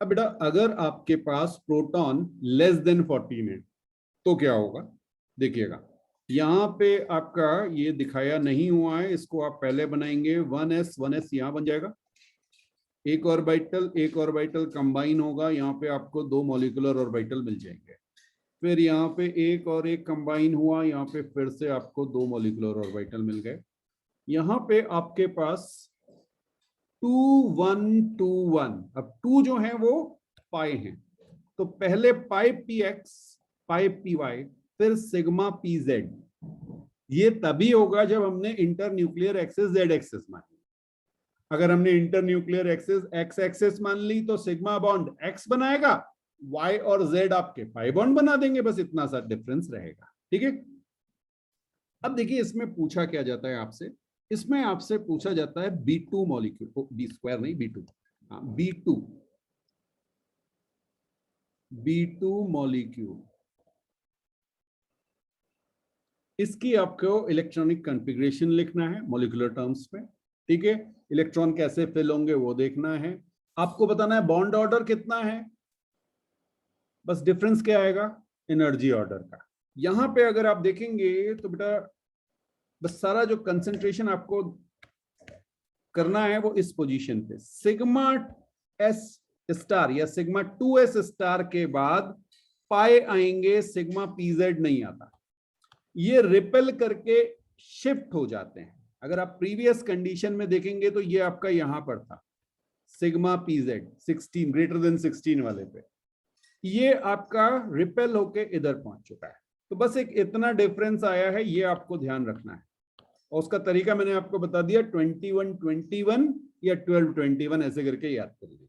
अब बेटा अगर आपके पास प्रोटॉन लेस देन 14 है तो क्या होगा, देखिएगा यहाँ पे आपका ये दिखाया नहीं हुआ है, इसको आप पहले बनाएंगे 1s यहाँ बन जाएगा, एक ऑर्बिटल कंबाइन होगा, यहाँ पे आपको 2 मॉलिक्यूलर ऑर्बिटल मिल जाएंगे। फिर यहाँ पे एक और एक कंबाइन हुआ, यहाँ पे फिर से आपको 2 मॉलिक्यूलर ऑर्बिटल मिल गए। यहाँ पे आपके पास 2 1 2 1, अब 2 जो है वो पाई है, तो पहले पाई पी एक्स पाई पी वाई फिर सिग्मा पी जेड। ये तभी होगा जब हमने inter nuclear axis Z axis मान ली। अगर हमने inter nuclear axis x axis मान ली तो सिग्मा बॉन्ड एक्स बनाएगा, वाई और जेड आपके पाई बॉन्ड बना देंगे, बस इतना सा डिफरेंस रहेगा। ठीक है, अब देखिए इसमें पूछा क्या जाता है आपसे, इसमें आपसे पूछा जाता है B2 मॉलिक्यूल, बी स्क्वायर नहीं B2, हाँ B2 मॉलिक्यूल, इसकी आपको इलेक्ट्रॉनिक कॉन्फ़िगरेशन लिखना है मॉलिक्यूलर टर्म्स में। ठीक है, इलेक्ट्रॉन कैसे फिल होंगे वो देखना है, आपको बताना है बॉन्ड ऑर्डर कितना है, बस डिफरेंस क्या आएगा एनर्जी ऑर्डर का। यहां पे अगर आप देखेंगे तो बेटा बस सारा जो कंसंट्रेशन आपको करना है वो इस पोजीशन पे, सिग्मा एस स्टार या सिग्मा 2s स्टार के बाद पाए आएंगे, सिग्मा पीजेड नहीं आता, ये रिपेल करके शिफ्ट हो जाते हैं। अगर आप प्रीवियस कंडीशन में देखेंगे तो ये आपका यहां पर था सिग्मा पीजेड 16 ग्रेटर देन 16 वाले पे, ये आपका रिपेल होके इधर पहुंच चुका है। तो बस एक इतना डिफरेंस आया है, ये आपको ध्यान रखना है, और उसका तरीका मैंने आपको बता दिया 21-21 या 12-21 ऐसे करके याद कर लीजिए।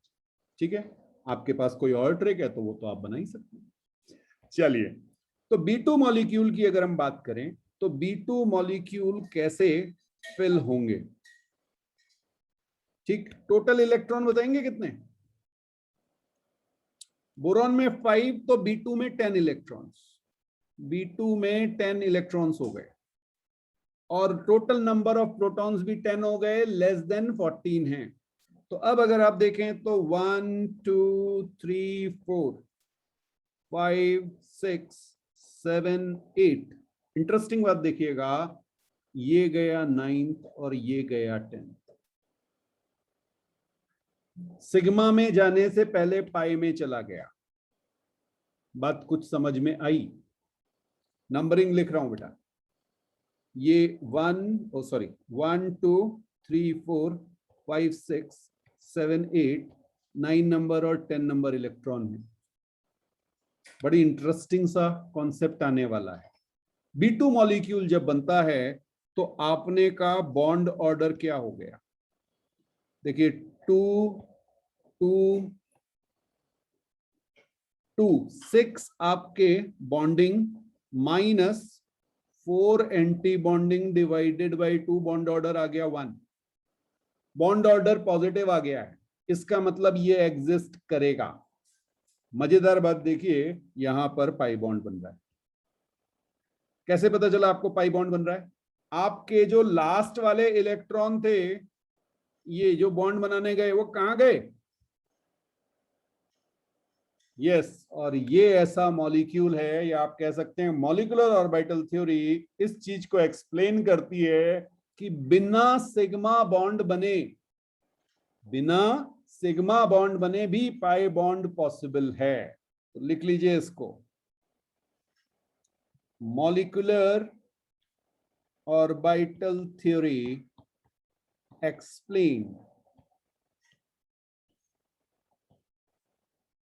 ठीक है, आपके पास कोई और ट्रिक है तो वो तो आप बना ही सकते हैं। चलिए, तो B2 मॉलिक्यूल की अगर हम बात करें तो B2 मॉलिक्यूल कैसे फिल होंगे। ठीक, टोटल इलेक्ट्रॉन बताएंगे कितने, बोरॉन में 5 तो B2 में 10 इलेक्ट्रॉन्स, B2 में 10 इलेक्ट्रॉन्स हो गए, और टोटल नंबर ऑफ प्रोटॉन्स भी 10 हो गए, लेस देन 14 हैं। तो अब अगर आप देखें तो 1 2 3 4 5 6 7 8, इंटरेस्टिंग बात देखिएगा, ये गया 9th और ये गया 10th। सिग्मा में जाने से पहले पाई में चला गया, बात कुछ समझ में आई, नंबरिंग लिख रहा हूं बेटा, ये 1 2 3 4 5 6 7 8 9 नंबर और 10 नंबर इलेक्ट्रॉन है। बड़ी इंटरेस्टिंग सा कॉन्सेप्ट आने वाला है। B2 मॉलिक्यूल जब बनता है तो आपने का बॉन्ड ऑर्डर क्या हो गया, देखिए 2 2 2 6 आपके bonding minus 4 anti bonding divided by 2 bond order आ गया 1, बॉन्ड ऑर्डर पॉजिटिव आ गया है, इसका मतलब ये एग्जिस्ट करेगा। मजेदार बात देखिए, यहां पर पाई बॉन्ड बन रहा है, कैसे पता चला आपको पाई बॉन्ड बन रहा है, आपके जो लास्ट वाले इलेक्ट्रॉन थे ये जो बॉन्ड बनाने गए वो कहां गए, यस, और ये ऐसा मॉलिक्यूल है, या आप कह सकते हैं मॉलिक्यूलर ऑर्बिटल थ्योरी इस चीज को एक्सप्लेन करती है कि बिना सिग्मा बॉन्ड बने भी पाई बॉन्ड पॉसिबल है। तो लिख लीजिए इसको, molecular orbital theory explain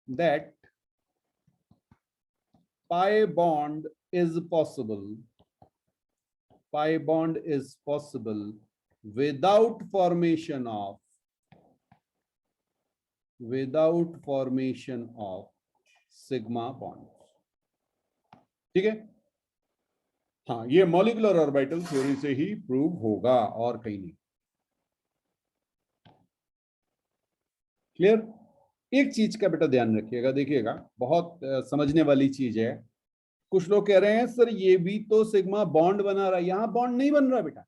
that pi bond is possible without formation of sigma bonds। ठीक है, हाँ, ये मॉलिक्यूलर ऑर्बिटल थ्योरी से ही प्रूव होगा और कहीं नहीं। क्लियर, एक चीज का बेटा ध्यान रखिएगा, देखिएगा बहुत समझने वाली चीज है। कुछ लोग कह रहे हैं सर ये भी तो सिग्मा बॉन्ड बना रहा है, यहां बॉन्ड नहीं बन रहा बेटा,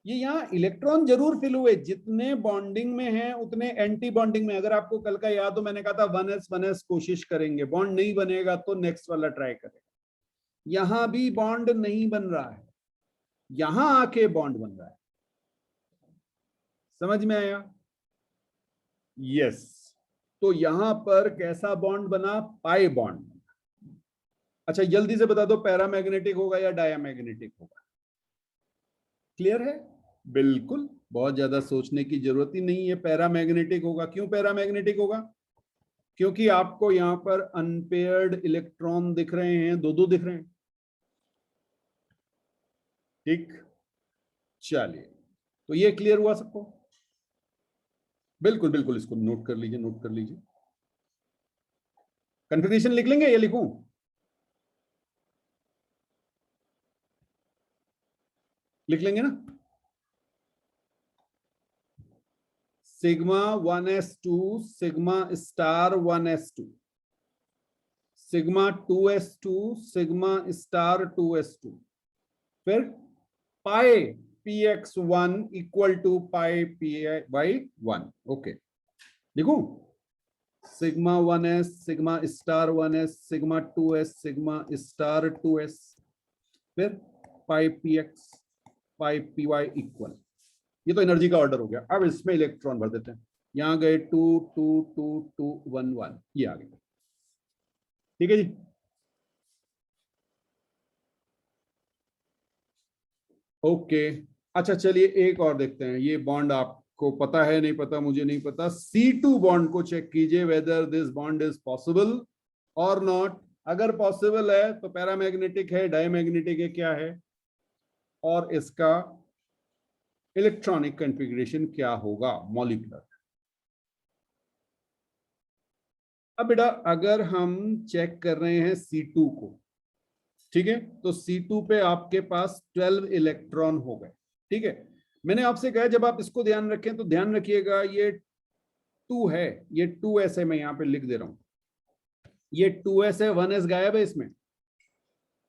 ये यहाँ इलेक्ट्रॉन जरूर फिल हुए, जितने बॉन्डिंग में हैं उतने एंटी बॉन्डिंग में। अगर आपको कल का याद हो, मैंने कहा था 1s कोशिश करेंगे, बॉन्ड नहीं बनेगा तो नेक्स्ट वाला ट्राई करेंगे। यहां भी बॉन्ड नहीं बन रहा है, यहां आके बॉन्ड बन रहा है। समझ में आया? यस। तो यहां पर कैसा बॉन्ड बना? Pi bond. अच्छा जल्दी से बता दो, पैरामैग्नेटिक होगा या डायामैग्नेटिक होगा? क्लियर है? बिल्कुल, बहुत ज्यादा सोचने की जरूरत ही नहीं है, पैरामैग्नेटिक होगा। क्यों पैरामैग्नेटिक होगा? क्योंकि आपको यहां पर अनपेयर्ड इलेक्ट्रॉन दिख रहे हैं, दो दो दिख रहे हैं। ठीक, चलिए, तो ये क्लियर हुआ सबको? बिल्कुल बिल्कुल, इसको नोट कर लीजिए, नोट कर लीजिए। कन्फिग्रेशन लिख लेंगे या लिखूं? लिख लेंगे ना। Sigma 1s2 sigma star 1s2, sigma 2s2 sigma star 2s2, फिर pi px1 equal to pi py1। Okay, लिखूं? Sigma 1s sigma star 1s sigma 2s sigma star 2s, फिर pi px pi py equal. ये तो energy का order हो गया। अब इसमें इलेक्ट्रॉन भर देते हैं। यहां गए 2 2 2 2 1 1, ये आ गए। ठीक है जी। ओके, अच्छा चलिए एक और देखते हैं। ये बॉन्ड आपको पता है नहीं पता, मुझे नहीं पता। C2 बॉन्ड को चेक कीजिए whether this bond is possible और नॉट। अगर पॉसिबल है तो पैरामैग्नेटिक है, डायमैग्नेटिक है, क्या है, और इसका इलेक्ट्रॉनिक कॉन्फ़िगरेशन क्या होगा मॉलिक्यूलर। अब बेटा अगर हम चेक कर रहे हैं C2 को, ठीक है, तो C2 पे आपके पास 12 इलेक्ट्रॉन हो गए। ठीक है, मैंने आपसे कहा जब आप इसको ध्यान रखें तो ध्यान रखिएगा ये 2 है, ये 2s है, मैं यहां पे लिख दे रहा हूं। ये 2s है, 1s गायब है इसमें,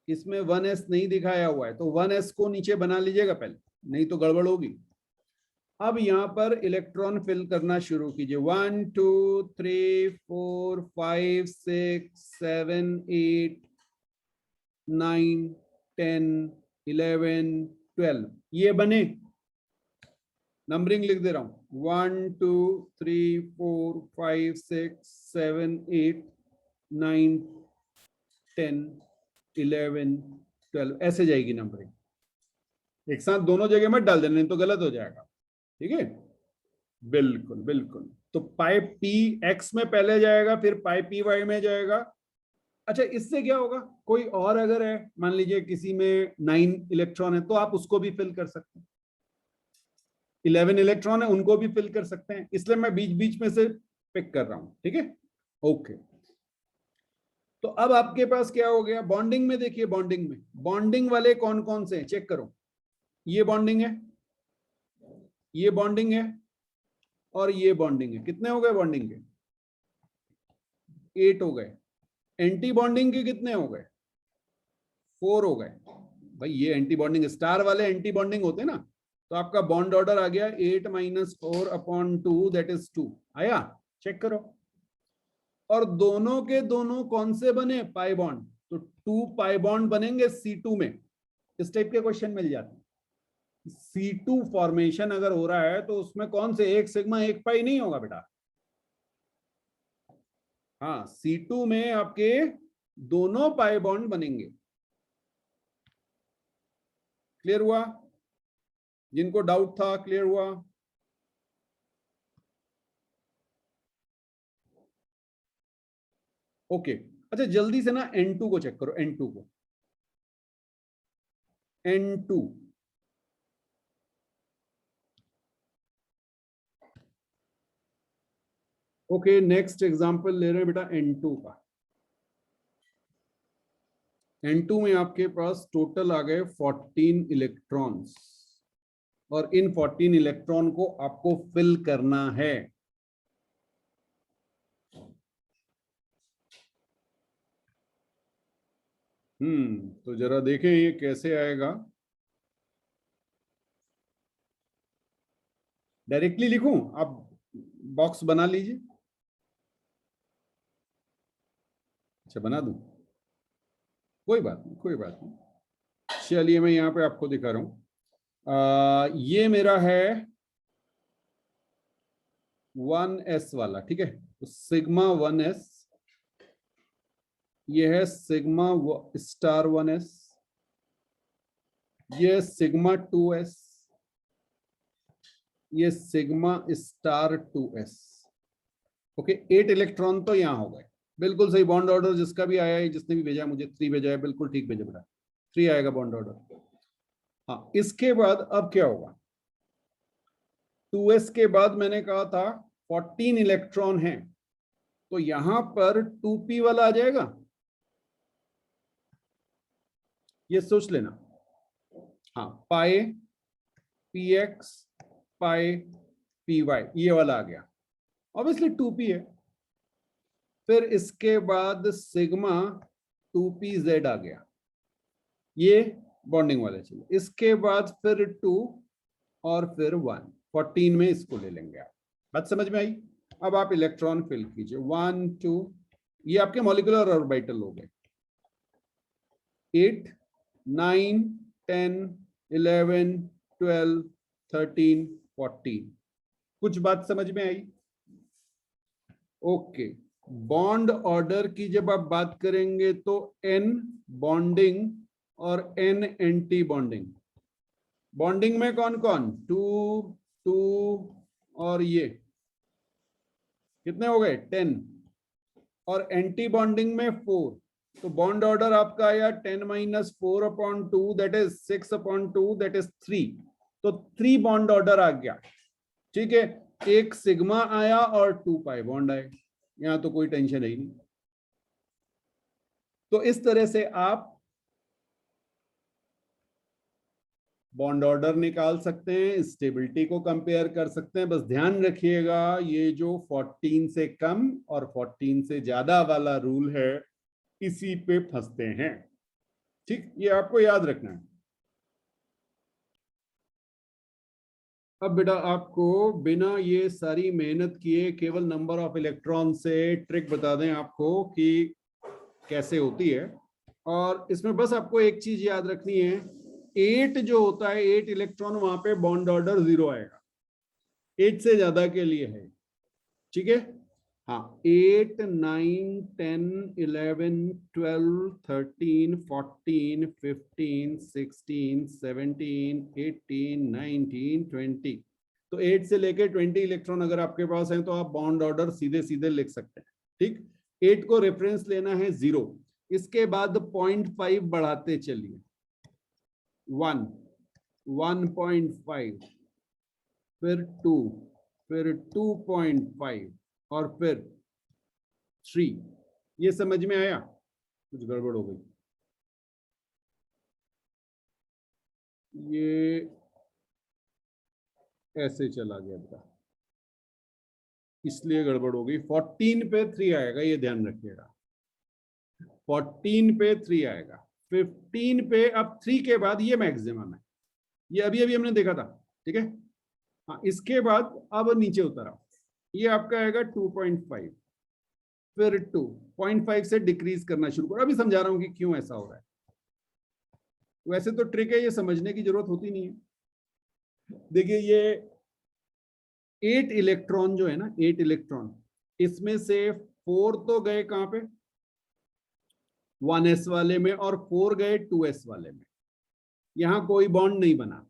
इसमें 1s नहीं दिखाया हुआ है, तो 1s को नीचे बना लीजिएगा पहले, नहीं तो गड़बड़ होगी। अब यहां पर इलेक्ट्रॉन फिल करना शुरू कीजिए। 1 2 3 4 5 6 7 8 9 10 11 12, ये बने। नंबरिंग लिख दे रहा हूं, 1 2 3 4 5 6 7 8 9 10 11 12, ऐसे जाएगी नंबरिंग। एक साथ दोनों जगह मत डाल देना, नहीं तो गलत हो जाएगा। ठीक है, बिल्कुल बिल्कुल। तो पाइप पी एक्स में पहले जाएगा, फिर पाइप पी वाई में जाएगा। अच्छा इससे क्या होगा, कोई और अगर है, मान लीजिए किसी में 9 इलेक्ट्रॉन है, तो आप उसको भी फिल कर सकते हैं। 11 इलेक्ट्रॉन है, उनको भी फिल कर सकते हैं, इसलिए मैं बीच बीच में से पिक कर रहा हूं। ठीक है, ओके। तो अब आपके पास क्या हो गया, बॉन्डिंग में देखिए, बॉन्डिंग में बॉन्डिंग वाले कौन कौन से हैं चेक करो। ये बॉन्डिंग है, ये बॉन्डिंग है, और ये बॉन्डिंग है। कितने हो गए बॉन्डिंग के? 8 हो गए। एंटी बॉन्डिंग के कितने हो गए? 4 हो गए। भाई ये एंटी बॉन्डिंग, स्टार वाले एंटी बॉन्डिंग होते हैं ना, तो आपका बॉन्ड ऑर्डर आ गया 8 - 4/2, दैट इज 2 आया। चेक करो। और दोनों के दोनों कौन से बने? Pi bond. तो 2 पाई बॉन्ड बनेंगे C2 में। इस टाइप के क्वेश्चन मिल जाते हैं। C2 फॉर्मेशन अगर हो रहा है तो उसमें कौन से एक सिग्मा एक पाई नहीं होगा बेटा। हाँ, C2 में आपके दोनों पाई बॉन्ड बनेंगे। क्लियर हुआ? जिनको डाउट था क्लियर हुआ? ओके। अच्छा जल्दी से ना N2 को चेक करो, N2 को, N2। ओके, नेक्स्ट एग्जांपल ले रहे हैं बेटा N2 का। N2 में आपके पास टोटल आ गए 14 इलेक्ट्रॉन्स, और इन 14 इलेक्ट्रॉन को आपको फिल करना है। तो जरा देखें ये कैसे आएगा। डायरेक्टली लिखूं, आप बॉक्स बना लीजिए। अच्छा बना दूं, कोई बात नहीं, कोई बात नहीं। चलिए मैं यहाँ पे आपको दिखा रहा हूं। ये मेरा है 1s वाला, ठीक है। तो सिग्मा 1s, ये है सिग्मा स्टार 1s, ये सिग्मा 2s, ये sigma star 2s। Okay, 8 electron तो यहाँ हो गए, बिल्कुल सही। बॉन्ड ऑर्डर जिसका भी आया है, जिसने भी भेजा है मुझे 3 भेजा है, बिल्कुल ठीक भेजा बेटा, 3 आएगा बॉन्ड ऑर्डर। हाँ, इसके बाद अब क्या होगा, 2s के बाद मैंने कहा था 14 इलेक्ट्रॉन है, तो यहां पर 2p वाला आ जाएगा, ये सोच लेना। हाँ, पाए px पाए py, ये वाला आ गया, ऑब्वियसली 2p है। फिर इसके बाद सिग्मा 2pz आ गया, ये बॉन्डिंग वाले चले। इसके बाद फिर 2 और फिर 1, 14 में इसको ले लेंगे आप। बात समझ में आई? अब आप इलेक्ट्रॉन फिल कीजिए, 1 2, ये आपके मॉलिक्यूलर ऑर्बिटल हो गए। 8 9 10 11 12 13 14। कुछ बात समझ में आई? ओके। बॉन्ड ऑर्डर की जब आप बात करेंगे तो n बॉन्डिंग और n एंटी बॉन्डिंग। बॉन्डिंग में कौन कौन, 2 2 और ये कितने हो गए, 10। और एंटी बॉन्डिंग में 4। तो बॉन्ड ऑर्डर आपका आया 10 - 4/2, दैट इज 6/2, दैट इज 3। तो 3 बॉन्ड ऑर्डर आ गया, ठीक है। एक सिग्मा आया और 2 पाई बॉन्ड आए, यहां तो कोई टेंशन ही नहीं। तो इस तरह से आप बॉन्ड ऑर्डर निकाल सकते हैं, स्टेबिलिटी को कंपेयर कर सकते हैं। बस ध्यान रखिएगा, ये जो 14 से कम और 14 से ज्यादा वाला रूल है, इसी पे फंसते हैं, ठीक, ये आपको याद रखना है। अब बेटा आपको बिना ये सारी मेहनत किए केवल नंबर ऑफ इलेक्ट्रॉन से ट्रिक बता दें आपको कि कैसे होती है। और इसमें बस आपको एक चीज याद रखनी है, 8 जो होता है, 8 इलेक्ट्रॉन, वहां पे बॉन्ड ऑर्डर 0 आएगा, 8 से ज्यादा के लिए है, ठीक है। हाँ, 8 9 10 11 12 13 14 15 16 17 18 19 20। तो 8 से लेकर 20 इलेक्ट्रॉन अगर आपके पास है तो आप बॉन्ड ऑर्डर सीधे सीधे लिख सकते हैं, ठीक। 8 को रेफरेंस लेना है 0, इसके बाद 0.5 बढ़ाते चलिए, 1 1.5, फिर 2, फिर 2.5 और फिर 3। ये समझ में आया? कुछ गड़बड़ हो गई, ये ऐसे चला गया बेटा, इसलिए गड़बड़ हो गई। 14 पे 3 आएगा, ये ध्यान रखिएगा, 14 पे 3 आएगा। 15 पे, अब 3 के बाद ये मैक्सिमम है, ये अभी अभी हमने देखा था, ठीक है। हाँ, इसके बाद अब नीचे उतरा, ये आपका आएगा 2.5, फिर 2.5 से डिक्रीज करना शुरू करो। अभी समझा रहा हूं कि क्यों ऐसा हो रहा है। वैसे तो ट्रिक है, ये समझने की जरूरत होती नहीं है। देखिए ये 8 इलेक्ट्रॉन जो है ना, 8 इलेक्ट्रॉन, इसमें से 4 तो गए कहां पे, 1s वाले में, और 4 गए 2s वाले में, यहां कोई बॉन्ड नहीं बना।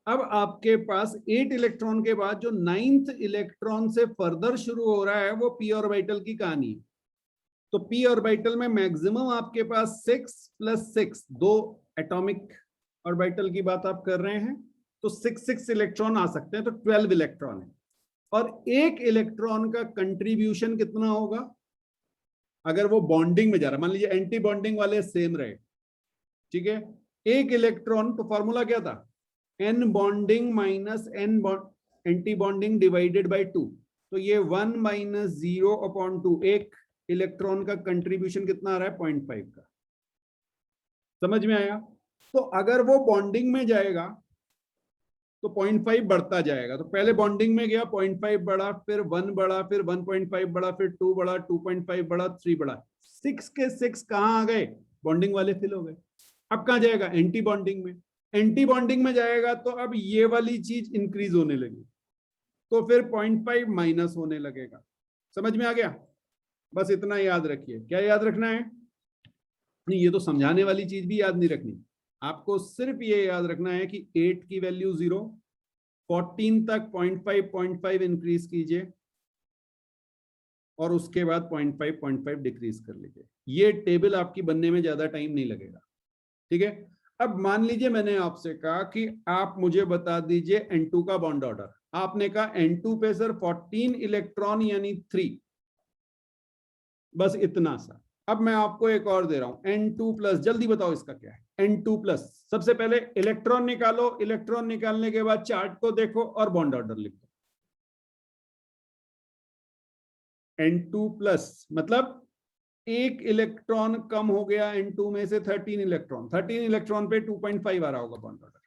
अब आपके पास 8 इलेक्ट्रॉन के बाद जो 9th इलेक्ट्रॉन से फर्दर शुरू हो रहा है, वो p ऑर्बिटल की कहानी है। तो p ऑर्बिटल में मैक्सिमम आपके पास 6 + 6, 2 एटॉमिक ऑर्बिटल की बात आप कर रहे हैं, तो 6 इलेक्ट्रॉन आ सकते हैं, तो 12 इलेक्ट्रॉन है। और एक इलेक्ट्रॉन का कंट्रीब्यूशन कितना होगा, अगर वो बॉन्डिंग में जा रहा है, मान लीजिए एंटी बॉन्डिंग वाले सेम रहे, ठीक है। एक इलेक्ट्रॉन, तो फॉर्मूला क्या था, n bonding minus n anti bonding divided by 2। तो ये 1 - 0/2, एक इलेक्ट्रॉन का कंट्रीब्यूशन कितना आ रहा है, 0.5 का। समझ में आया? तो अगर वो बॉन्डिंग में जाएगा तो 0.5 बढ़ता जाएगा। तो पहले बॉन्डिंग में गया, 0.5 बढ़ा, फिर 1 बढ़ा, फिर 1.5 बढ़ा, फिर 2 बढ़ा, 2.5 बढ़ा, 3 बढ़ा, 6 के 6 कहाँ आ गए? बॉन्डिंग वाले फिल हो गए। अब कहाँ जाएगा? एंटी बॉन्डिंग में। एंटी बॉन्डिंग में जाएगा तो अब ये वाली चीज इंक्रीज होने लगी, तो फिर 0.5 माइनस होने लगेगा। समझ में आ गया? बस इतना याद रखिए। क्या याद रखना है? नहीं, ये तो समझाने वाली चीज भी याद नहीं रखनी, आपको सिर्फ ये याद रखना है कि 8 की वैल्यू 0, 14 तक 0.5 इंक्रीज कीजिए और उसके बाद 0.5 डिक्रीज कर लीजिए। ये टेबल आपकी बनने में ज्यादा टाइम नहीं लगेगा, ठीक है? अब मान लीजिए मैंने आपसे कहा कि आप मुझे बता दीजिए N2 का बॉन्ड ऑर्डर। आपने कहा N2 पे सर 14 इलेक्ट्रॉन यानी 3, बस इतना सा। अब मैं आपको एक और दे रहा हूं, N2 प्लस, जल्दी बताओ इसका क्या है? N2 प्लस, सबसे पहले इलेक्ट्रॉन निकालो, इलेक्ट्रॉन निकालने के बाद चार्ट को देखो और बॉन्ड ऑर्डर लिखो। N2 प्लस मतलब एक इलेक्ट्रॉन कम हो गया N2 में से, 13 इलेक्ट्रॉन, 13 इलेक्ट्रॉन पे 2.5 आ रहा होगा बॉन्ड ऑर्डर।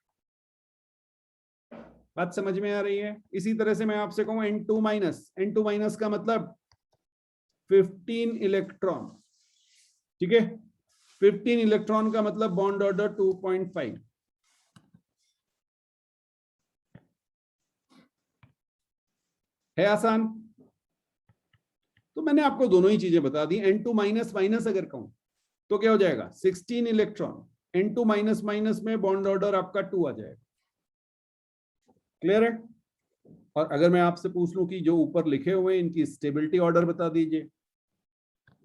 बात समझ में आ रही है? इसी तरह से मैं आपसे कहूं N2 माइनस, N2 माइनस का मतलब 15 इलेक्ट्रॉन, ठीक है? 15 इलेक्ट्रॉन का मतलब बॉन्ड ऑर्डर 2.5। है आसान? तो मैंने आपको दोनों ही चीजें बता दी। N2 माइनस माइनस अगर कहूं तो क्या हो जाएगा? 16 इलेक्ट्रॉन। N2 माइनस माइनस में बॉन्ड ऑर्डर आपका 2 आ जाएगा। क्लियर है? और अगर मैं आपसे पूछ लूं कि जो ऊपर लिखे हुए हैं इनकी स्टेबिलिटी ऑर्डर बता दीजिए,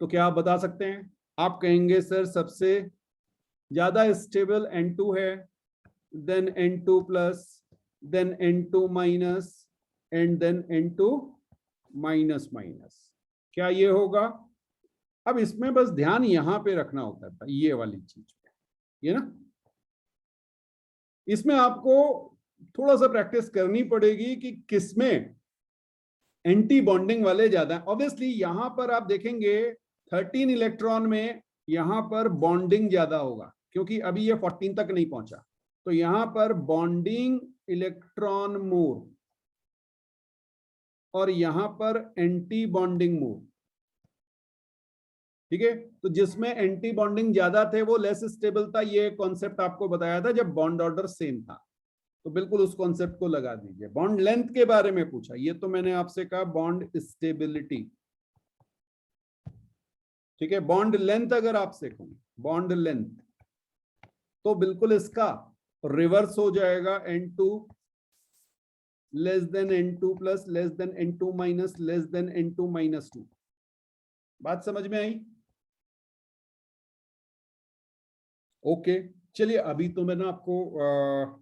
तो क्या आप बता सकते हैं? आप कहेंगे सर सबसे ज्यादा स्टेबल N2 है, then N2 plus, then N2 minus, and then N2 minus minus. क्या ये होगा? अब इसमें बस ध्यान यहां पे रखना होता है, ये वाली चीज पे, ये ना, इसमें आपको थोड़ा सा प्रैक्टिस करनी पड़ेगी कि किसमें एंटी बॉन्डिंग वाले ज्यादा है। ऑब्वियसली यहां पर आप देखेंगे 13 इलेक्ट्रॉन में यहां पर बॉन्डिंग ज्यादा होगा, क्योंकि अभी ये 14 तक नहीं पहुंचा, तो यहां पर बॉन्डिंग इलेक्ट्रॉन मोर और यहां पर एंटी बॉन्डिंग मोर, ठीक है? तो जिसमें एंटी बॉन्डिंग ज्यादा थे वो लेस स्टेबल था। ये कॉन्सेप्ट आपको बताया था जब बॉन्ड ऑर्डर सेम था, तो बिल्कुल उस कॉन्सेप्ट को लगा दीजिए। बॉन्ड लेंथ के बारे में पूछा, ये तो मैंने आपसे कहा बॉन्ड स्टेबिलिटी, ठीक है? बॉन्ड लेंथ अगर आपसे कहूं, बॉन्ड लेंथ, तो बिल्कुल इसका रिवर्स हो जाएगा, N2 less than N2 plus, less than N2 minus, less than N2 minus 2। बात समझ में आई? ओके, चलिए अभी तो मैं ना आपको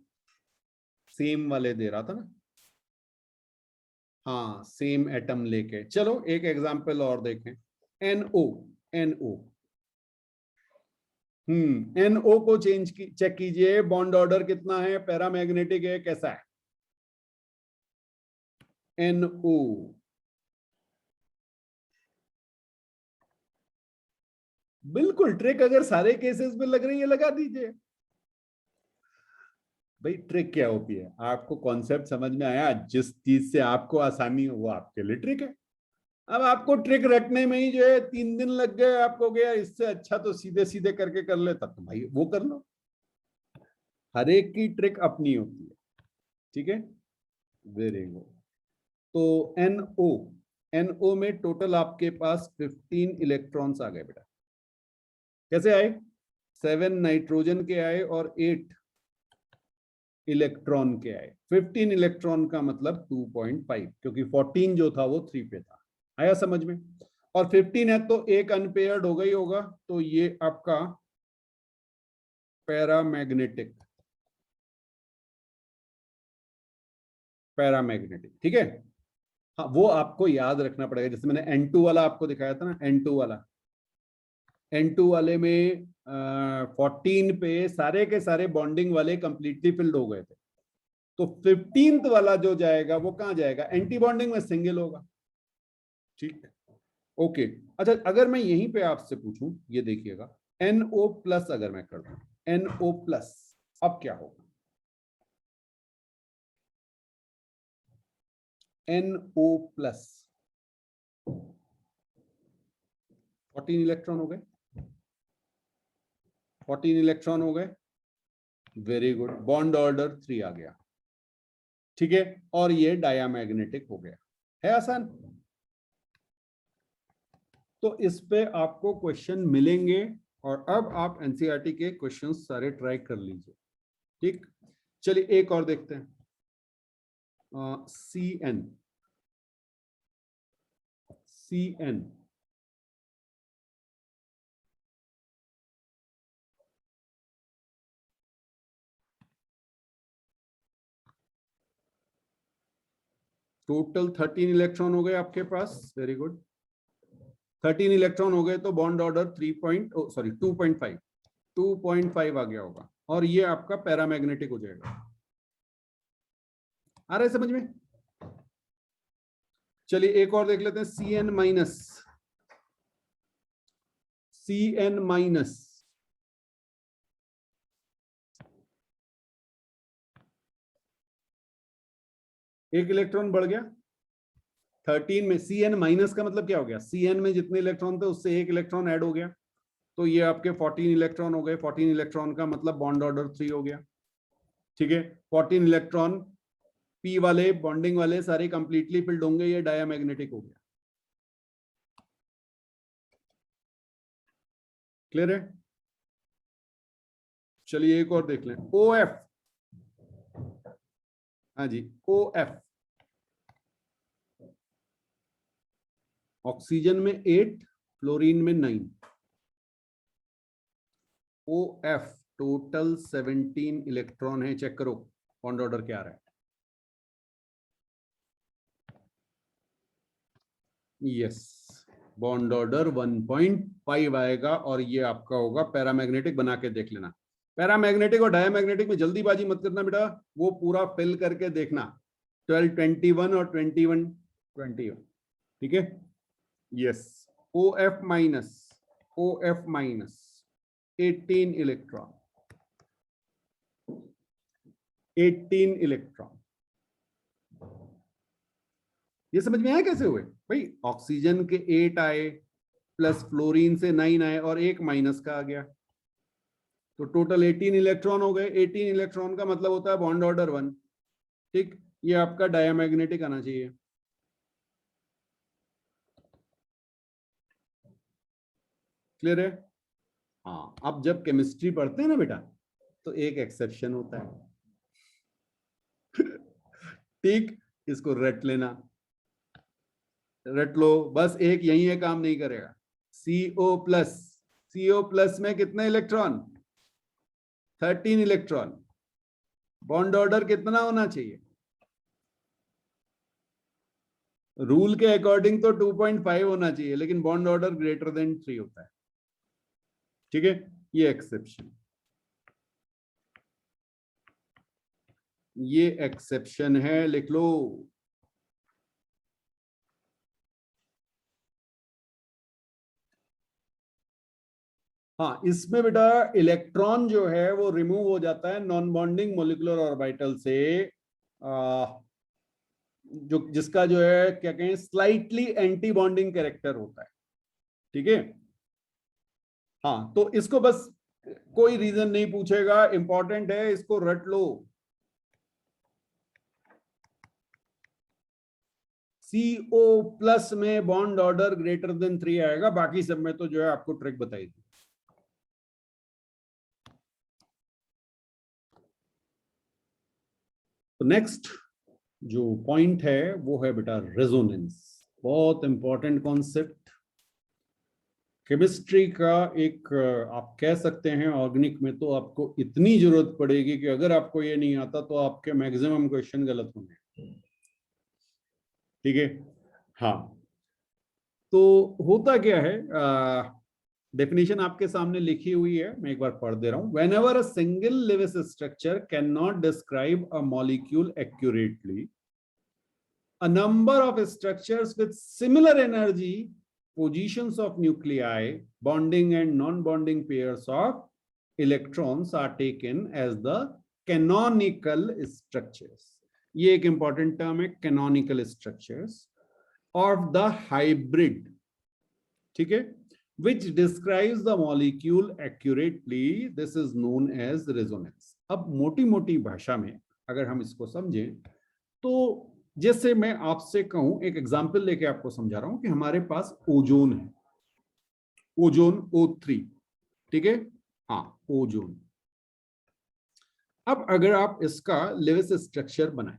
सेम वाले दे रहा था ना, हाँ सेम एटम लेके, चलो एक एग्जांपल और देखें। NO, NO, NO को चेक कीजिए, बॉन्ड ऑर्डर कितना है, पैरामैग्नेटिक है, कैसा है? NO बिल्कुल ट्रिक अगर सारे केसेस में लग रही है लगा दीजिए। भाई ट्रिक क्या होती है? आपको कॉन्सेप्ट समझ में आया, जिस चीज से आपको आसानी हो वो आपके लिए ट्रिक है। अब आपको ट्रिक रटने में ही जो है 3 दिन लग गए, आपको गया इससे अच्छा तो सीधे सीधे करके कर लेता, तो भाई वो कर लो। हर एक की ट्रिक अपनी होती है, ठीक है? Very good. तो NO, NO में टोटल आपके पास 15 इलेक्ट्रॉन्स आ गए बेटा। कैसे आए? 7 नाइट्रोजन के आए और 8 इलेक्ट्रॉन के आए। 15 इलेक्ट्रॉन का मतलब 2.5, क्योंकि 14 जो था वो 3 पे था। आया समझ में? और 15 है तो एक अनपेयर्ड होगा ही होगा, तो ये आपका पैरामैग्नेटिक, पैरामैग्नेटिक, ठीक है? हाँ वो आपको याद रखना पड़ेगा। जैसे मैंने N2 वाला आपको दिखाया था ना, N2 वाला, N2 वाले में 14 पे सारे के सारे बॉन्डिंग वाले कंप्लीटली फिल्ड हो गए थे, तो 15th वाला जो जाएगा वो कहां जाएगा? एंटी बॉन्डिंग में सिंगल होगा, ठीक? ओके। अच्छा अगर मैं यहीं पे आपसे पूछूं, ये देखिएगा, NO प्लस अगर मैं कर दूं, NO प्लस, अब क्या होगा? NO+, 14 इलेक्ट्रॉन हो गए, 14 इलेक्ट्रॉन हो गए, वेरी गुड, बॉन्ड ऑर्डर 3 आ गया, ठीक है, और ये डायामैग्नेटिक हो गया, है आसान। तो इस पे आपको क्वेश्चन मिलेंगे, और अब आप एनसीईआरटी के क्वेश्चंस सारे ट्राई कर लीजिए, ठीक। चलिए एक और देखते हैं, CN, टोटल 13 इलेक्ट्रॉन हो गए आपके पास, वेरी गुड, 13 इलेक्ट्रॉन हो गए, तो बॉन्ड ऑर्डर 2.5 आ गया होगा, और ये आपका पैरामैग्नेटिक हो जाएगा। आ रहा है समझ में? चलिए एक और देख लेते हैं, CN माइनस, एक इलेक्ट्रॉन बढ़ गया 13 में। CN माइनस का मतलब क्या हो गया, CN में जितने इलेक्ट्रॉन थे उससे एक इलेक्ट्रॉन ऐड हो गया, तो ये आपके 14 इलेक्ट्रॉन हो गए। 14 इलेक्ट्रॉन का मतलब बॉन्ड ऑर्डर 3 हो गया, ठीक है। 14 इलेक्ट्रॉन P वाले, बॉन्डिंग वाले सारे कंप्लीटली फिल्ड होंगे, ये डायामैग्नेटिक हो गया, क्लियर है? चलिए एक और देख लें, OF, हाँ जी, OF, ऑक्सीजन में 8, फ्लोरीन में 9, OF टोटल 17 इलेक्ट्रॉन है, चेक करो बॉन्ड ऑर्डर क्या आ रहा है। यस, बॉन्ड ऑर्डर 1.5 आएगा, और ये आपका होगा पैरामैग्नेटिक। बना के देख लेना, पैरामैग्नेटिक और डायामैग्नेटिक में जल्दीबाजी मत करना बेटा, वो पूरा फिल करके देखना, 12, 21 और 21, 21, ठीक है। Yes, OF minus 18 electron, 18 electron. ये समझ में आया कैसे हुए भाई? ऑक्सीजन के 8 आए, प्लस फ्लोरीन से 9 आए, और एक माइनस का आ गया, तो टोटल 18 इलेक्ट्रॉन हो गए। 18 इलेक्ट्रॉन का मतलब होता है बॉन्ड ऑर्डर 1, ठीक। ये आपका डायामैग्नेटिक आना चाहिए, क्लियर है? हाँ, अब जब केमिस्ट्री पढ़ते हैं ना बेटा, तो एक एक्सेप्शन होता है, ठीक, इसको रट लेना, रट लो बस, एक यही है, काम नहीं करेगा। CO+ में कितने इलेक्ट्रॉन? 13 इलेक्ट्रॉन। बॉन्ड ऑर्डर कितना होना चाहिए? रूल के अकॉर्डिंग तो 2.5 होना चाहिए, लेकिन बॉन्ड ऑर्डर ग्रेटर देन 3 होता है, ठीक है। ये एक्सेप्शन, ये एक्सेप्शन है, लिख लो। हाँ, इसमें बेटा इलेक्ट्रॉन जो है वो रिमूव हो जाता है नॉन बॉन्डिंग मोलिकुलर ऑर्बिटल से, जो जिसका जो है क्या कहें, स्लाइटली एंटी बॉन्डिंग कैरेक्टर होता है, ठीक है। हाँ, तो इसको बस कोई रीजन नहीं पूछेगा, इंपॉर्टेंट है, इसको रट लो। CO+ में बॉन्ड ऑर्डर ग्रेटर देन 3 आएगा, बाकी सब में तो जो है आपको ट्रिक बताई थी। तो नेक्स्ट जो पॉइंट है वो है बेटा रेजोनेंस, बहुत इंपॉर्टेंट कॉन्सेप्ट केमिस्ट्री का। एक आप कह सकते हैं ऑर्गेनिक में तो आपको इतनी जरूरत पड़ेगी कि अगर आपको ये नहीं आता तो आपके मैक्सिमम क्वेश्चन गलत होंगे, ठीक है। हाँ, तो होता क्या है, डेफिनेशन आपके सामने लिखी हुई है, मैं एक बार पढ़ दे रहा हूं। Whenever a single Lewis structure can not describe a molecule accurately, a number of structures with similar energy, positions of nuclei, bonding and non-bonding pairs of electrons are taken as the canonical structures. ये एक important term है, canonical structures of the hybrid, ठीक है, which describes the molecule accurately, this is known as resonance। अब मोटी मोटी भाषा में अगर हम इसको समझें तो जैसे मैं आपसे कहूं, एक एग्जांपल लेके आपको समझा रहा हूं कि हमारे पास ओजोन है, ओजोन O3, ठीक है, हाँ ओजोन। अब अगर आप इसका लेविस स्ट्रक्चर बनाएं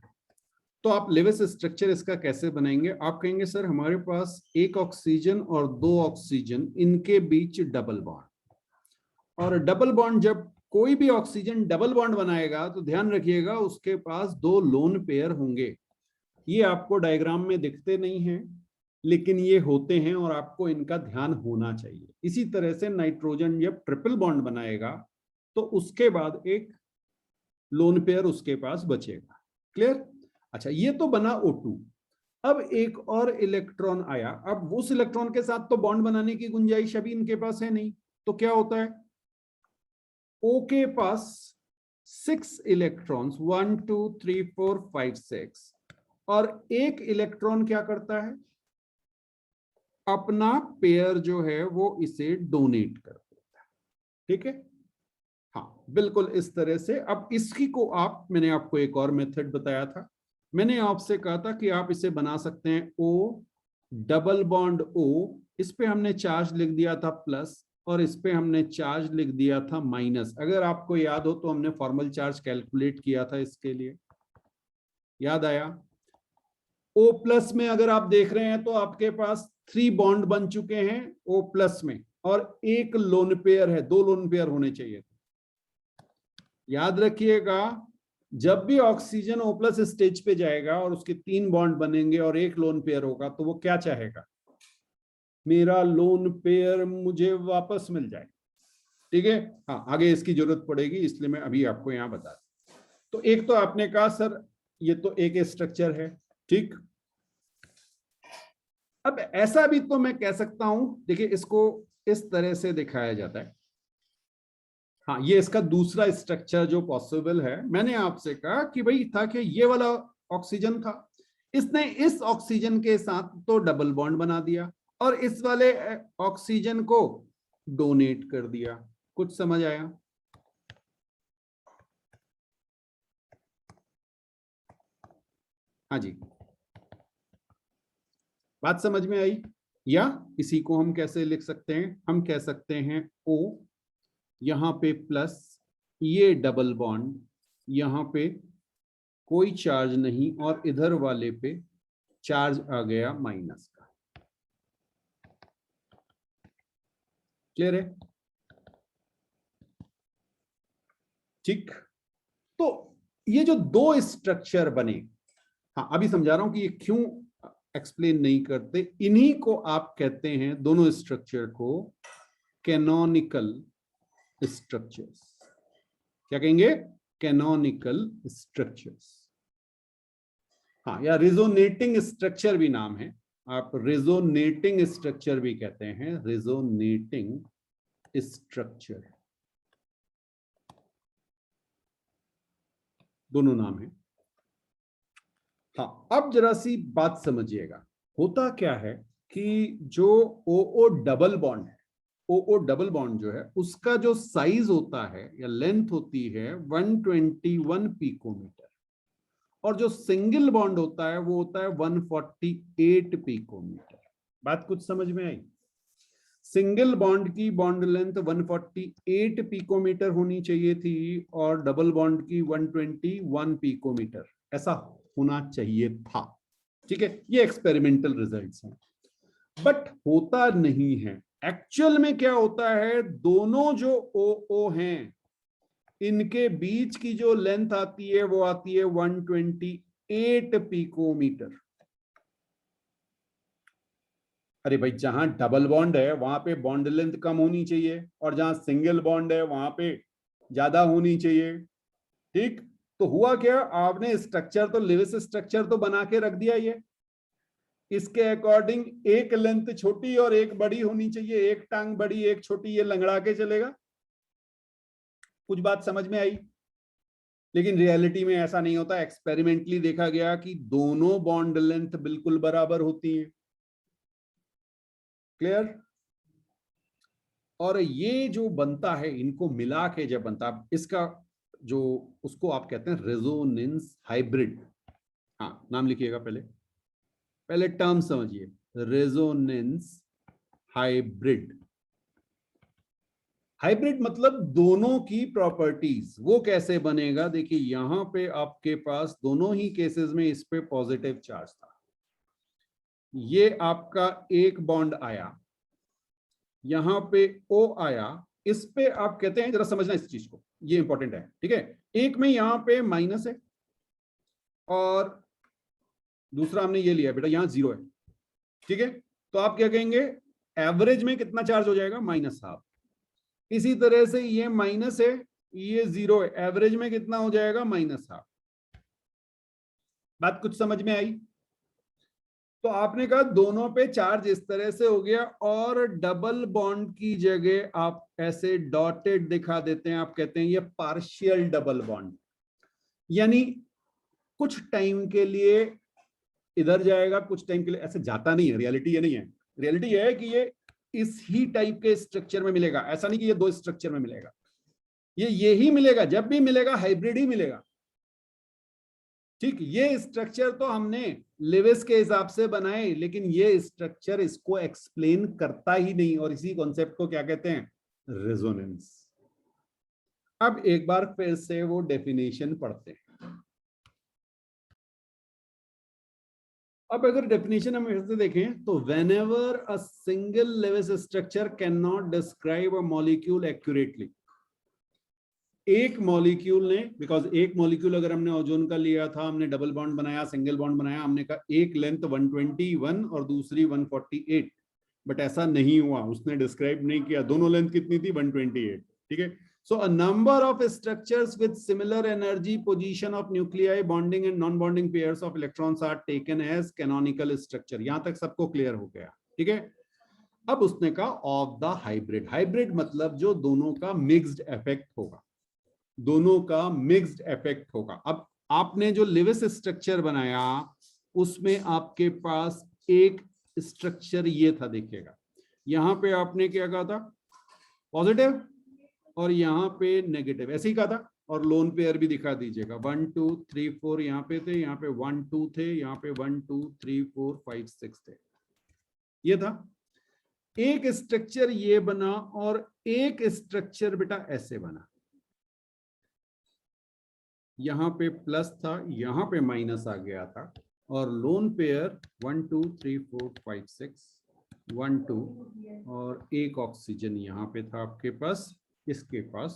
तो आप लेविस स्ट्रक्चर इसका कैसे बनाएंगे? आप कहेंगे सर हमारे पास एक ऑक्सीजन और दो ऑक्सीजन, इनके बीच डबल बॉन्ड, और डबल बॉन्ड जब कोई भी ऑक्सीजन डबल बॉन्ड बनाएगा तो ध्यान रखिएगा उसके पास दो लोन पेयर होंगे। ये आपको डायग्राम में दिखते नहीं हैं लेकिन ये होते हैं और आपको इनका ध्यान होना चाहिए। इसी तरह से नाइट्रोजन जब ट्रिपल बॉन्ड बनाएगा तो उसके बाद एक लोन पेयर उसके पास बचेगा। क्लियर? अच्छा, ये तो बना O2। अब एक और इलेक्ट्रॉन आया, अब उस इलेक्ट्रॉन के साथ तो बॉन्ड बनाने की गुंजाइश अभी इनके पास है नहीं, तो क्या होता है, O के पास 6 इलेक्ट्रॉन्स, 1 2 3 4 5 6, और एक इलेक्ट्रॉन क्या करता है, अपना पेयर जो है वो इसे डोनेट कर देता है। ठीक है, हाँ बिल्कुल इस तरह से। अब इसकी को आप, मैंने आपको एक और मेथड बताया था, मैंने आपसे कहा था कि आप इसे बना सकते हैं O डबल बॉन्ड O, इस पे हमने चार्ज लिख दिया था प्लस और इस पे हमने चार्ज लिख दिया था माइनस। अगर आपको याद हो तो हमने फॉर्मल चार्ज कैलकुलेट किया था इसके लिए, याद आया? O प्लस में अगर आप देख रहे हैं तो आपके पास 3 बॉन्ड बन चुके हैं O प्लस में, और एक लोन पेयर है, 2 लोन पेयर होने चाहिए। याद रखिएगा जब भी ऑक्सीजन O प्लस स्टेज पे जाएगा और उसके 3 बॉन्ड बनेंगे और एक लोन पेयर होगा तो वो क्या चाहेगा, मेरा लोन पेयर मुझे वापस मिल जाए। ठीक है, हाँ आगे इसकी जरूरत पड़ेगी इसलिए मैं अभी आपको यहां बता दूं। तो एक तो आपने कहा सर ये तो एक स्ट्रक्चर है, ठीक। अब ऐसा भी तो मैं कह सकता हूं, देखिए इसको इस तरह से दिखाया जाता है, हाँ ये इसका दूसरा स्ट्रक्चर जो पॉसिबल है। मैंने आपसे कहा कि भाई था कि ये वाला ऑक्सीजन था, इसने इस ऑक्सीजन के साथ तो डबल बॉन्ड बना दिया और इस वाले ऑक्सीजन को डोनेट कर दिया। कुछ समझ आया? हाँ जी, बात समझ में आई? या इसी को हम कैसे लिख सकते हैं, हम कह सकते हैं O, यहां पे प्लस, ये डबल बॉन्ड, यहां पे कोई चार्ज नहीं और इधर वाले पे चार्ज आ गया माइनस का। क्लियर है? ठीक, तो ये जो दो स्ट्रक्चर बने, हाँ अभी समझा रहा हूं कि ये क्यों एक्सप्लेन नहीं करते, इन्हीं को आप कहते हैं, दोनों स्ट्रक्चर को कैनोनिकल स्ट्रक्चर्स। क्या कहेंगे? कैनोनिकल स्ट्रक्चर्स, हाँ, या रेजोनेटिंग स्ट्रक्चर भी नाम है, आप रेजोनेटिंग स्ट्रक्चर भी कहते हैं, रेजोनेटिंग स्ट्रक्चर, दोनों नाम है। हाँ अब जरा सी बात समझिएगा, होता क्या है कि जो ओ डबल बॉन्ड है, ओ डबल बॉन्ड जो है उसका जो साइज होता है या लेंथ होती है 121 पिकोमीटर, और जो सिंगल बॉन्ड होता है वो होता है 148 पिकोमीटर। बात कुछ समझ में आई? सिंगल बॉन्ड की बॉन्ड लेंथ 148 पिकोमीटर होनी चाहिए थी और डबल बॉन्ड की 121 पिकोमीटर, ऐसा होना चाहिए था। ठीक है, ये एक्सपेरिमेंटल रिजल्ट्स हैं, बट होता नहीं है। एक्चुअल में क्या होता है, दोनों जो ओ हैं इनके बीच की जो लेंथ आती है वो आती है 128 पिकोमीटर। अरे भाई जहां डबल बॉन्ड है वहां पे बॉन्ड लेंथ कम होनी चाहिए और जहां सिंगल बॉन्ड है वहां पे ज्यादा होनी चाहिए। ठीक, तो हुआ क्या, आपने स्ट्रक्चर तो लिविस स्ट्रक्चर तो बना के रख दिया, ये इसके अकॉर्डिंग एक लेंथ छोटी और एक बड़ी होनी चाहिए, एक टांग बड़ी एक छोटी, ये लंगड़ा के चलेगा। कुछ बात समझ में आई? लेकिन रियलिटी में ऐसा नहीं होता। एक्सपेरिमेंटली देखा गया कि दोनों बॉन्ड लेंथ बिल्कुल बराबर होती है। क्लियर? और ये जो बनता है, इनको मिला के जब बनता है, इसका जो उसको आप कहते हैं रेजोनेंस हाइब्रिड। हाँ, नाम लिखिएगा पहले, पहले टर्म समझिए, रेजोनेंस हाइब्रिड। हाइब्रिड मतलब दोनों की प्रॉपर्टीज। वो कैसे बनेगा? देखिए यहां पे आपके पास दोनों ही केसेस में इस पे पॉजिटिव चार्ज था। ये आपका एक बॉन्ड आया, यहां पे O आया, इस पे आप कहते हैं, जरा समझना इस चीज को, ये इंपॉर्टेंट है, ठीक है। एक में यहां पे माइनस है और दूसरा हमने ये लिया बेटा, यहां 0 है, ठीक है। तो आप क्या कहेंगे? एवरेज में कितना चार्ज हो जाएगा? -½ इसी तरह से ये माइनस है, ये 0 है, एवरेज में कितना हो जाएगा? -½ बात कुछ समझ में आई? तो आपने कहा दोनों पे चार्ज इस तरह से हो गया, और डबल बॉन्ड की जगह आप ऐसे डॉटेड दिखा देते हैं, आप कहते हैं ये पार्शियल डबल बॉन्ड। यानी कुछ टाइम के लिए इधर जाएगा, कुछ टाइम के लिए ऐसे जाता नहीं है। रियलिटी ये नहीं है। रियलिटी ये है कि ये इस ही टाइप के स्ट्रक्चर में मिलेगा, ऐसा नहीं कि ये दो स्ट्रक्चर में मिलेगा। ये ही मिलेगा, जब भी मिलेगा हाइब्रिड ही मिलेगा, ठीक। ये स्ट्रक्चर तो हमने लेविस के हिसाब से बनाए, लेकिन ये स्ट्रक्चर इसको एक्सप्लेन करता ही नहीं, और इसी कॉन्सेप्ट को क्या कहते हैं? रेजोनेंस। अब एक बार फिर से वो डेफिनेशन पढ़ते हैं। अब अगर डेफिनेशन हम फिर से देखें तो whenever a single Lewis structure can not describe a molecule accurately. एक मॉलिक्यूल ने, बिकॉज एक मॉलिक्यूल अगर हमने ओजोन का लिया था, हमने डबल बॉन्ड बनाया, सिंगल बॉन्ड बनाया, हमने कहा एक लेंथ 121 और दूसरी 148, बट ऐसा नहीं हुआ, उसने डिस्क्राइब नहीं किया दोनों लेंथ कितनी थी, 128, ठीक है। So a number of structures with similar energy position of nuclei bonding and non bonding pairs of electrons are taken as canonical structure. यहां तक सबको क्लियर हो गया, ठीक है। अब उसने कहा ऑफ द हाइब्रिड। हाइब्रिड मतलब जो दोनों का मिक्स्ड इफेक्ट होगा, दोनों का मिक्स्ड इफेक्ट होगा। अब आपने जो लेविस स्ट्रक्चर बनाया उसमें आपके पास एक स्ट्रक्चर ये था, देखिएगा यहां पे आपने क्या कहा था? पॉजिटिव, और यहां पे नेगेटिव, ऐसे ही कहा था। और लोन पेयर भी दिखा दीजिएगा, 1 2 3 4 यहां पे थे, यहां पे 1 2 थे, यहां पे 1 2 3 4 5 6 थे, ये था। एक स्ट्रक्चर ये बना और एक स्ट्रक्चर बेटा ऐसे बना, यहां पे प्लस था, यहां पे माइनस आ गया था, और लोन पेयर 1 2 3 4 5 6 1 2, और एक ऑक्सीजन यहां पे था आपके पास, इसके पास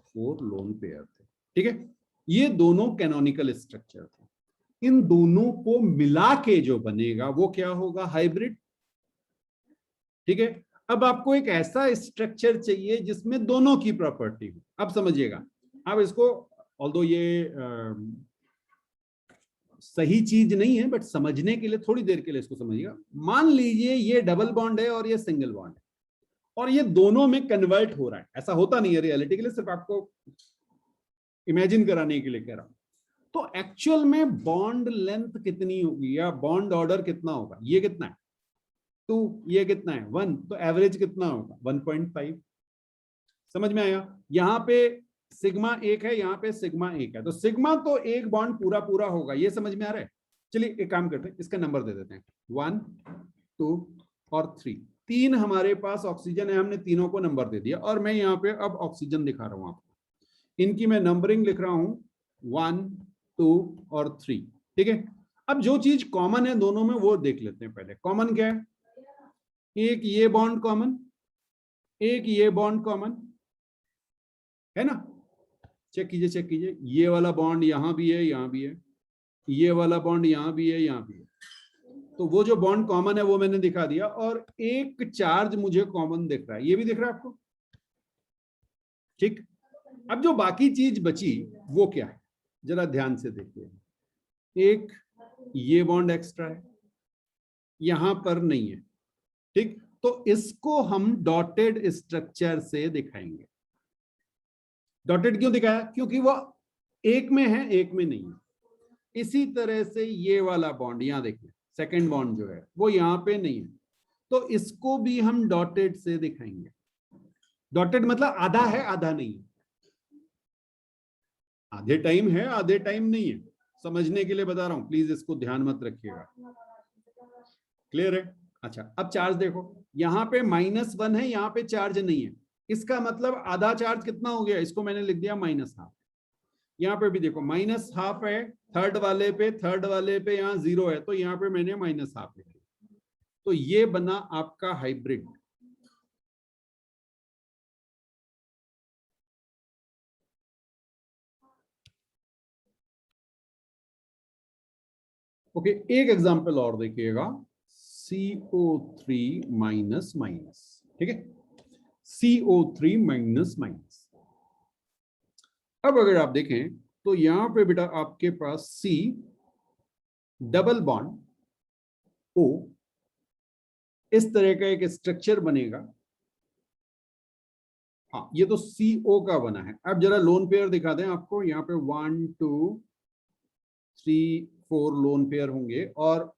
4 लोन पेयर थे, ठीक है। ये दोनों कैनोनिकल स्ट्रक्चर थे। इन दोनों को मिला के जो बनेगा वो क्या होगा? हाइब्रिड, ठीक है। अब आपको एक ऐसा स्ट्रक्चर चाहिए जिसमें दोनों की प्रॉपर्टी हो। अब समझिएगा, अब इसको, ऑल्दो ये सही चीज नहीं है, बट समझने के लिए थोड़ी देर के लिए इसको समझिएगा। मान लीजिए ये डबल बॉन्ड है और ये सिंगल बॉन्ड है, और ये दोनों में कन्वर्ट हो रहा है। ऐसा होता नहीं है रियलिटी के लिए, सिर्फ आपको इमेजिन कराने के लिए कह रहा हूं। तो एक्चुअल में बॉन्ड लेंथ कितनी होगी या बॉन्ड ऑर्डर कितना होगा? ये कितना है? 2, ये कितना है? 1, तो एवरेज कितना होगा? 1.5। समझ में आया? यहां पे सिग्मा 1 है, यहां पे सिग्मा 1 है, तो सिग्मा तो एक बॉन्ड पूरा पूरा होगा, ये समझ में आ रहा है? चलिए एक काम करते हैं, इसका नंबर दे देते हैं, 1 2 और 3। 3 हमारे पास ऑक्सीजन है, हमने तीनों को नंबर दे दिया, और मैं यहाँ पे अब ऑक्सीजन दिखा रहा हूं आपको, इनकी मैं नंबरिंग लिख रहा हूं 1 2 और 3, ठीक है। अब जो चीज कॉमन है दोनों में वो देख लेते हैं। पहले कॉमन क्या है? एक ये बॉन्ड कॉमन, एक ये बॉन्ड कॉमन है ना। चेक कीजिए, चेक कीजिए, ये वाला बॉन्ड यहां भी है, यहां भी है, ये वाला बॉन्ड यहां भी है, यहां भी है। तो वो जो बॉन्ड कॉमन है वो मैंने दिखा दिया, और एक चार्ज मुझे कॉमन दिख रहा है, ये भी दिख रहा है आपको, ठीक। अब जो बाकी चीज बची वो क्या है, जरा ध्यान से देखिए। एक ये बॉन्ड एक्स्ट्रा है, यहां पर नहीं है, ठीक। तो इसको हम डॉटेड स्ट्रक्चर से दिखाएंगे। डॉटेड क्यों दिखाया? क्योंकि वो एक में है एक में नहीं है। इसी तरह से ये वाला बॉन्ड यहां देखिए, सेकंड बॉन्ड जो है वो यहां पे नहीं है, तो इसको भी हम डॉटेड से दिखाएंगे। डॉटेड मतलब आधा है आधा नहीं है, आधे टाइम है आधे टाइम नहीं है, समझने के लिए बता रहा हूं, प्लीज इसको ध्यान मत रखिएगा। क्लियर है? अच्छा, अब चार्ज देखो, यहाँ पे -1 है, यहाँ पे चार्ज नहीं है, इसका मतलब आधा चार्ज कितना हो गया, इसको मैंने लिख दिया -1/2। यहाँ पे भी देखो -1/2 है, थर्ड वाले पे यहाँ 0 है, तो यहाँ पे मैंने -1/2 लिख दिया। तो ये बना आपका हाइब्रिड। ओके, एक एग्जांपल और देखिएगा, CO3 माइनस माइनस, ठीक है, CO3 माइनस माइनस। अब अगर आप देखें तो यहां पे बेटा आपके पास C डबल बॉन्ड O, इस तरह का एक स्ट्रक्चर बनेगा। हाँ, ये तो CO का बना है। अब जरा लोन पेयर दिखा दें आपको, यहाँ पे 1 2 3 4 लोन पेयर होंगे, और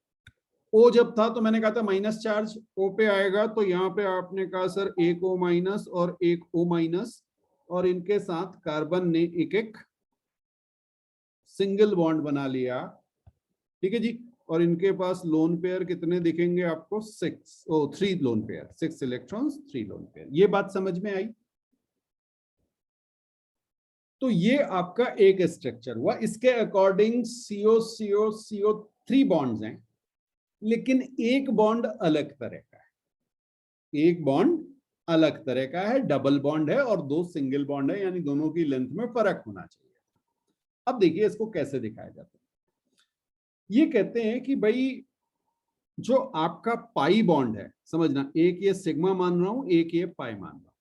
O जब था तो मैंने कहा था माइनस चार्ज O पे आएगा, तो यहाँ पे आपने कहा सर एक O माइनस और एक O माइनस, और इनके साथ कार्बन ने एक एक सिंगल बॉन्ड बना लिया, ठीक है जी। और इनके पास लोन पेयर कितने दिखेंगे आपको, 3 lone pair, 6 electrons 3 lone pair. ये बात समझ में आई? तो ये आपका एक स्ट्रक्चर हुआ, इसके अकॉर्डिंग CO3 बॉन्ड्स हैं, लेकिन एक बॉन्ड अलग तरह का है, एक बॉन्ड अलग तरह का है, डबल बॉन्ड है और 2 सिंगल बॉन्ड है, यानी दोनों की लेंथ में फर्क होना चाहिए। अब देखिए इसको कैसे दिखाया जाता है। ये कहते हैं कि भाई जो आपका पाई बॉन्ड है, समझना, एक ये सिग्मा मान रहा हूं, एक ये पाई मान रहा हूं।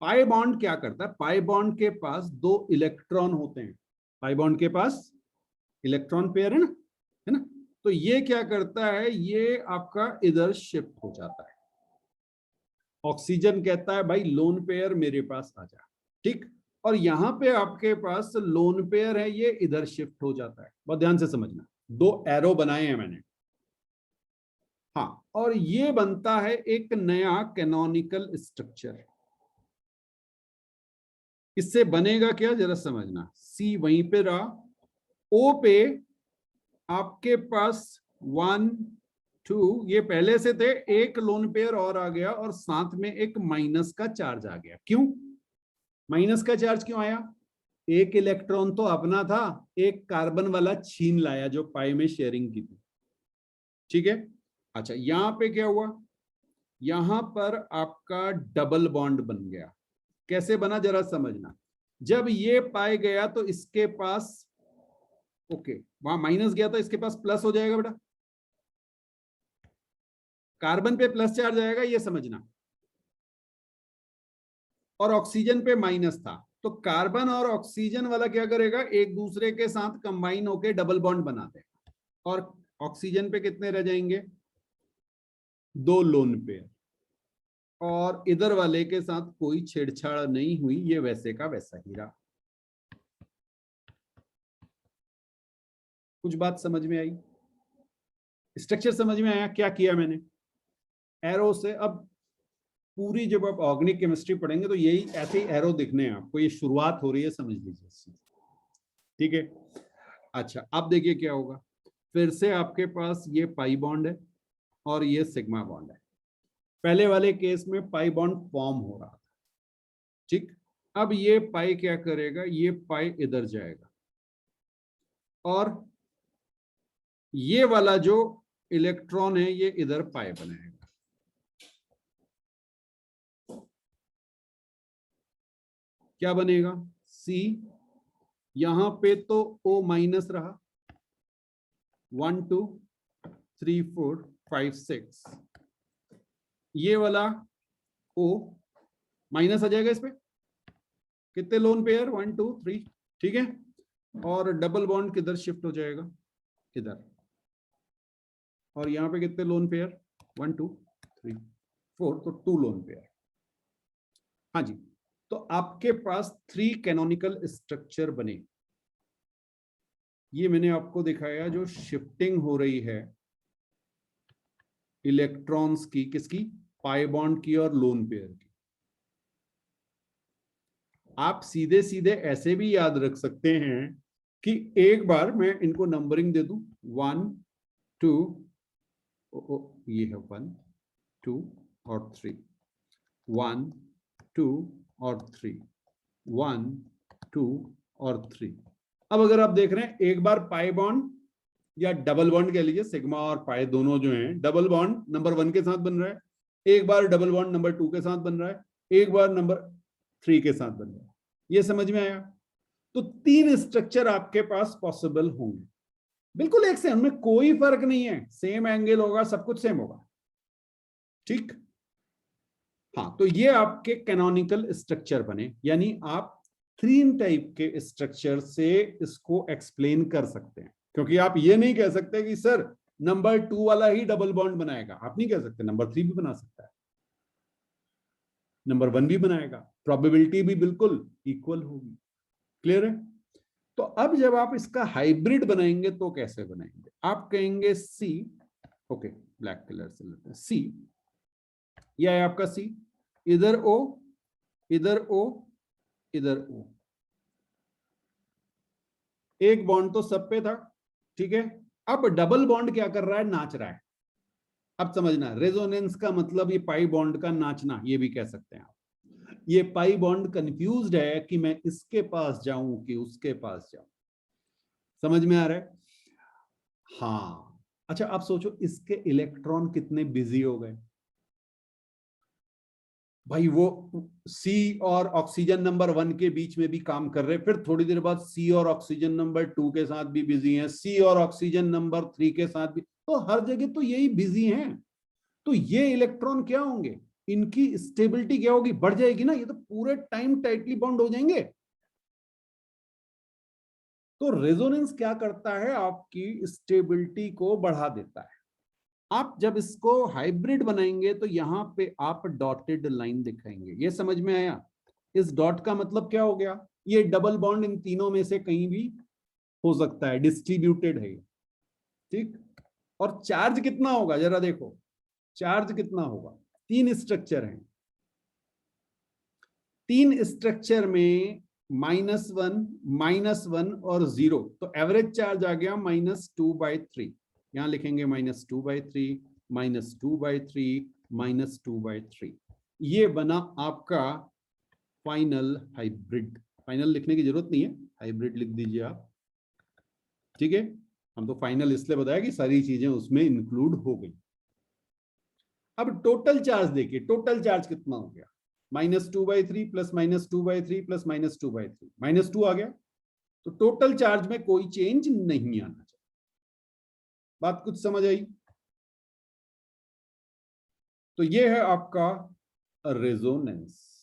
पाई बॉन्ड क्या करता है, पाई बॉन्ड के पास 2 इलेक्ट्रॉन होते हैं, पाई बॉन्ड के पास इलेक्ट्रॉन पेयर है ना, तो ये क्या करता है, ये आपका इधर शिफ्ट हो जाता है। ऑक्सीजन कहता है भाई लोन पेयर मेरे पास आ जा, ठीक, और यहां पे आपके पास लोन पेयर है, ये इधर शिफ्ट हो जाता है। बहुत ध्यान से समझना, 2 एरो बनाए हैं मैंने, हाँ, और ये बनता है एक नया कैनोनिकल स्ट्रक्चर। इससे बनेगा क्या जरा समझना, सी वहीं पे रहा, ओ पे आपके पास 1 2, ये पहले से थे, एक लोन पेयर और आ गया, और साथ में एक माइनस का चार्ज आ गया। क्यों माइनस का चार्ज क्यों आया, एक इलेक्ट्रॉन तो अपना था, एक कार्बन वाला छीन लाया जो पाई में शेयरिंग की थी, ठीक है। अच्छा, यहां पे क्या हुआ, यहां पर आपका डबल बॉन्ड बन गया। कैसे बना जरा समझना, जब ये पाए गया तो इसके पास, ओके, वहां माइनस गया था, इसके पास प्लस हो जाएगा बेटा, कार्बन पे प्लस चार्ज आएगा, ये समझना, और ऑक्सीजन पे माइनस था, तो कार्बन और ऑक्सीजन वाला क्या करेगा, एक दूसरे के साथ कंबाइन होके डबल बॉन्ड बनाते हैं, और ऑक्सीजन पे कितने रह जाएंगे, 2 लोन पेयर, और इधर वाले के साथ कोई छेड़छाड़ नहीं हुई, ये वैसे का वैसा ही रहा। कुछ बात समझ में आई, स्ट्रक्चर समझ में आया, क्या किया मैंने एरो से। अब पूरी जब आप ऑर्गेनिक केमिस्ट्री पढ़ेंगे तो यही ऐसे ही एरो दिखने हैं आपको, ये शुरुआत हो रही है, समझ लीजिए, ठीक है। अच्छा, अब देखिए क्या होगा, फिर से आपके पास ये पाई बॉन्ड है और ये सिग्मा बॉन्ड है। पहले वाले केस में पाई बॉन्ड फॉर्म हो रहा था, ठीक, अब ये पाई क्या करेगा, ये पाई इधर जाएगा, और ये वाला जो इलेक्ट्रॉन है ये इधर पाई बनाएगा। क्या बनेगा, सी, यहां पे तो O माइनस रहा, 1 2 3 4 5 6, ये वाला O माइनस आ जाएगा, इस पे कितने लोन पेयर, 1 2 3, ठीक है, और डबल बॉन्ड किधर शिफ्ट हो जाएगा, इधर, और यहाँ पे कितने लोन पेयर, 1 2 3 4, तो 2 लोन पेयर। हाँ जी, तो आपके पास 3 कैनोनिकल स्ट्रक्चर बने। ये मैंने आपको दिखाया जो शिफ्टिंग हो रही है इलेक्ट्रॉन्स की, किसकी, पाई बॉन्ड की और लोन पेयर की। आप सीधे सीधे ऐसे भी याद रख सकते हैं कि एक बार मैं इनको नंबरिंग दे दूं, 1 2, ये है 1 2 और 3, 1 2 और 3, 1 2 और 3। अब अगर आप देख रहे हैं एक बार पाई बॉन्ड या डबल बॉन्ड कह लीजिए, सिग्मा और पाई दोनों जो हैं, डबल बॉन्ड नंबर 1 के साथ बन रहा है, एक बार डबल बॉन्ड नंबर 2 के साथ बन रहा है, एक बार नंबर 3 के साथ बन रहा है। ये समझ में आया? तो 3 स्ट्रक्चर आपके पास पॉसिबल होंगे, बिल्कुल एक से, उनमें कोई फर्क नहीं है, सेम एंगल होगा, सब कुछ सेम होगा, ठीक। हाँ, तो ये आपके कैनोनिकल स्ट्रक्चर बने, यानी आप 3 टाइप के स्ट्रक्चर से इसको एक्सप्लेन कर सकते हैं। क्योंकि आप ये नहीं कह सकते कि सर नंबर 2 वाला ही डबल बॉन्ड बनाएगा, आप नहीं कह सकते, नंबर 3 भी बना सकता है, नंबर 1 भी बनाएगा, प्रोबेबिलिटी भी बिल्कुल इक्वल होगी। क्लियर है? तो अब जब आप इसका हाइब्रिड बनाएंगे तो कैसे बनाएंगे? आप कहेंगे सी, ओके ब्लैक कलर से लेते हैं, सी, यह है आपका सी, इधर ओ, इधर ओ, इधर ओ, एक बॉन्ड तो सब पे था, ठीक है। अब डबल बॉन्ड क्या कर रहा है? नाच रहा है। अब समझना, रेजोनेंस का मतलब ये पाई बॉन्ड का नाचना, ये भी कह सकते हैं आप। ये पाई बॉन्ड कंफ्यूज्ड है कि मैं इसके पास जाऊं कि उसके पास जाऊं। समझ में आ रहा है? हाँ, अच्छा आप सोचो इसके इलेक्ट्रॉन कितने बिजी हो गए भाई। वो सी और ऑक्सीजन नंबर 1 के बीच में भी काम कर रहे, फिर थोड़ी देर बाद सी और ऑक्सीजन नंबर 2 के साथ भी बिजी हैं, सी और ऑक्सीजन नंबर 3 के साथ भी, तो हर जगह तो यही बिजी हैं। तो ये इलेक्ट्रॉन क्या होंगे? इनकी स्टेबिलिटी क्या होगी? बढ़ जाएगी ना, ये तो पूरे टाइम टाइटली बॉन्ड हो जाएंगे। तो रेजोनेंस क्या करता है? आपकी स्टेबिलिटी को बढ़ा देता है। आप जब इसको हाइब्रिड बनाएंगे तो यहां पे आप डॉटेड लाइन दिखाएंगे, ये समझ में आया? इस डॉट का मतलब क्या हो गया? ये डबल बॉन्ड इन तीनों में से कहीं भी हो सकता है, डिस्ट्रीब्यूटेड है, ठीक। और चार्ज कितना होगा जरा देखो, चार्ज कितना होगा? 3 स्ट्रक्चर हैं, 3 स्ट्रक्चर में -1, -1 और 0, तो एवरेज चार्ज आ गया -2/3। यहां लिखेंगे -2/3, -2/3, -2/3। ये बना आपका फाइनल हाइब्रिड। फाइनल लिखने की जरूरत नहीं है, हाइब्रिड लिख दीजिए आप, ठीक है। हम तो फाइनल इसलिए बताया कि सारी चीजें उसमें इंक्लूड हो गई। अब टोटल चार्ज देखिए, टोटल चार्ज कितना हो गया? -2/3 प्लस -2/3 प्लस -2/3, -2 आ गया। तो टोटल चार्ज में कोई चेंज नहीं आना चाहिए। बात कुछ समझ आई? तो ये है आपका रेजोनेंस।